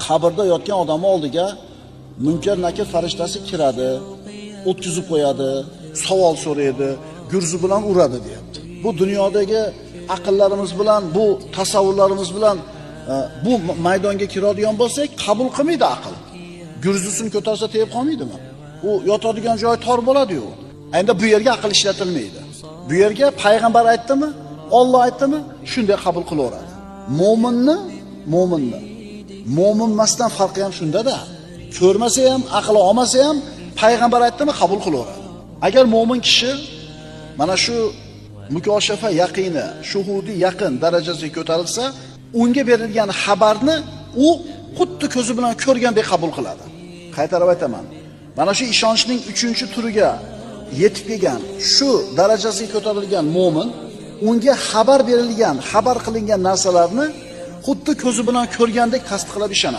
qabrda yotgan odamning oldiga Munkar Nakir farishtasi kiradi, o'tkazib qo'yadi, savol so'raydi, gurzi bilan uradi deyapti. Bu dunyodagi aqllarimiz bilan, bu tasavvurlarimiz bilan bu maydonga kiradigan bo'lsak, qabul qilmaydi aql. Gurzusini ko'tarsa tegib qolmaydimi? U yotadigan joy tor bo'ladi-yu. Endi bu yerga aql ishlatilmaydi. Bu yerga payg'ambar aytdimi, Alloh aytdimi, shunday qabul qilaveradi. Mo'minni mo'minmasdan farqi ham shunda-da. Ko'rmasa ham, aqli olmasa ham payg'ambar aytdimi, qabul qilaveradi. Agar mo'min kishi mana shu mukoshafa yaqini, shuhudi yaqin darajasiga ko'tarilsa, unga berilgan xabarni u xuddi ko'zi bilan ko'rgandek qabul qiladi. Qaytarib aytaman. Mana shu ishonchning 3-turiga yetib kelgan, shu darajasiga ko'tarilgan mo'min unga xabar berilgan, xabar qilingan narsalarni xuddi ko'zi bilan ko'rgandek tasdiqlab ishonadi.